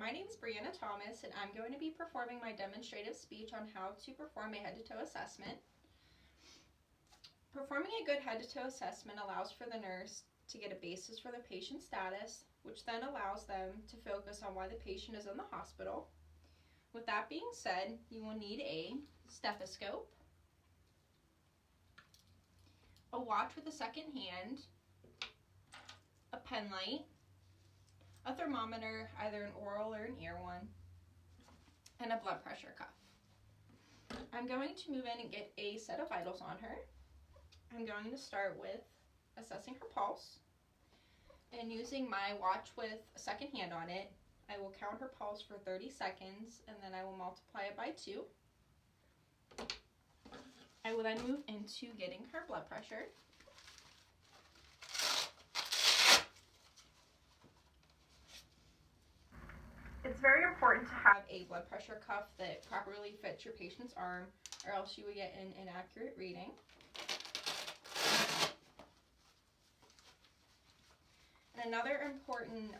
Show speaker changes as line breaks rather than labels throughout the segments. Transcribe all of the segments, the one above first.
my name is Brianna Thomas, and I'm going to be performing my demonstrative speech on how to perform a head-to-toe assessment. Performing a good head-to-toe assessment allows for the nurse to get a basis for the patient's status, which then allows them to focus on why the patient is in the hospital. With that being said, you will need a stethoscope, a watch with a second hand, a pen light, a thermometer, either an oral or an ear one, and a blood pressure cuff. I'm going to move in and get a set of vitals on her. I'm going to start with assessing her pulse, and using my watch with a second hand on it, I will count her pulse for 30 seconds and then I will multiply it by 2. I will then move into getting her blood pressure. It's very important to have a blood pressure cuff that properly fits your patient's arm, or else you would get an inaccurate reading. And another important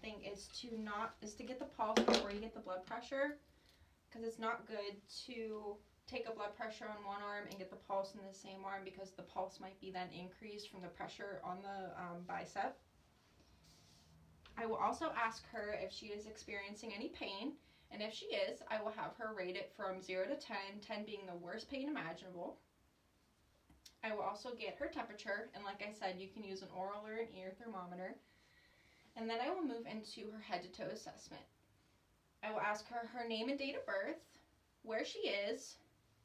thing is to get the pulse before you get the blood pressure, because it's not good to take a blood pressure on one arm and get the pulse in the same arm, because the pulse might be then increased from the pressure on the bicep. I will also ask her if she is experiencing any pain, and if she is, I will have her rate it from 0 to 10, 10 being the worst pain imaginable. I will also get her temperature, and like I said, you can use an oral or an ear thermometer. And then I will move into her head-to-toe assessment. I will ask her her name and date of birth, where she is,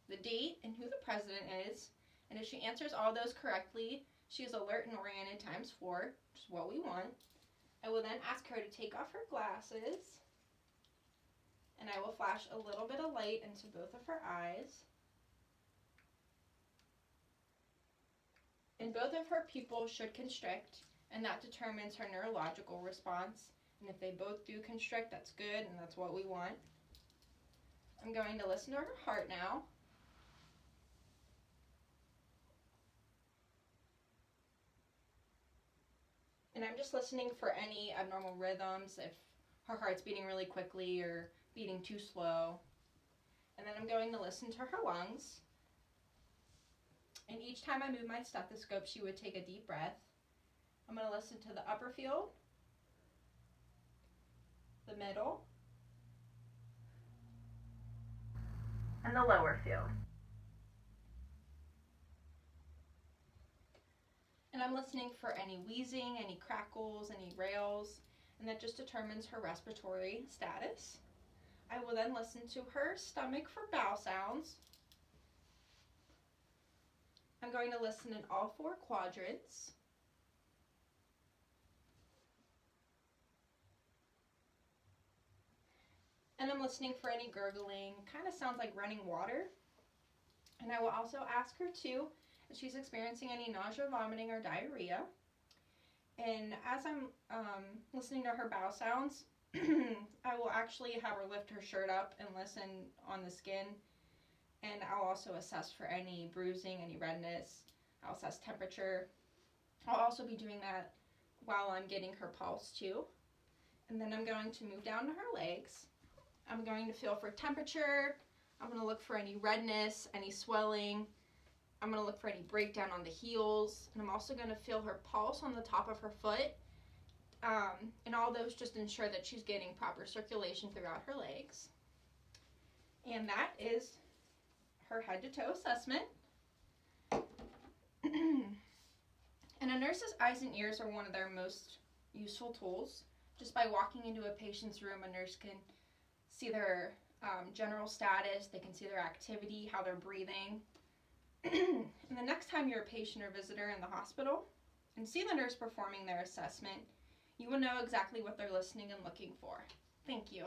the date, and who the president is. And if she answers all those correctly, she is alert and oriented ×4, which is what we want. I will then ask her to take off her glasses, and I will flash a little bit of light into both of her eyes. And both of her pupils should constrict, and that determines her neurological response. And if they both do constrict, that's good, and that's what we want. I'm going to listen to her heart now. And I'm just listening for any abnormal rhythms, if her heart's beating really quickly or beating too slow. And then I'm going to listen to her lungs. And each time I move my stethoscope, she would take a deep breath. I'm going to listen to the upper field, the middle, and the lower field. And I'm listening for any wheezing, any crackles, any rails, and that just determines her respiratory status. I will then listen to her stomach for bowel sounds. I'm going to listen in all 4 quadrants. And I'm listening for any gurgling, kind of sounds like running water. And I will also ask her too if she's experiencing any nausea, vomiting, or diarrhea. And as I'm listening to her bowel sounds, I will actually have her lift her shirt up and listen on the skin. And I'll also assess for any bruising, any redness. I'll assess temperature. I'll also be doing that while I'm getting her pulse too. And then I'm going to move down to her legs. I'm going to feel for temperature. I'm going to look for any redness, any swelling. I'm going to look for any breakdown on the heels. And I'm also going to feel her pulse on the top of her foot. And all those just ensure that she's getting proper circulation throughout her legs. And that is her head-to-toe assessment. And a nurse's eyes and ears are one of their most useful tools. Just by walking into a patient's room, a nurse can see their general status, they can see their activity, how they're breathing. And the next time you're a patient or visitor in the hospital and see the nurse performing their assessment, you will know exactly what they're listening and looking for. Thank you.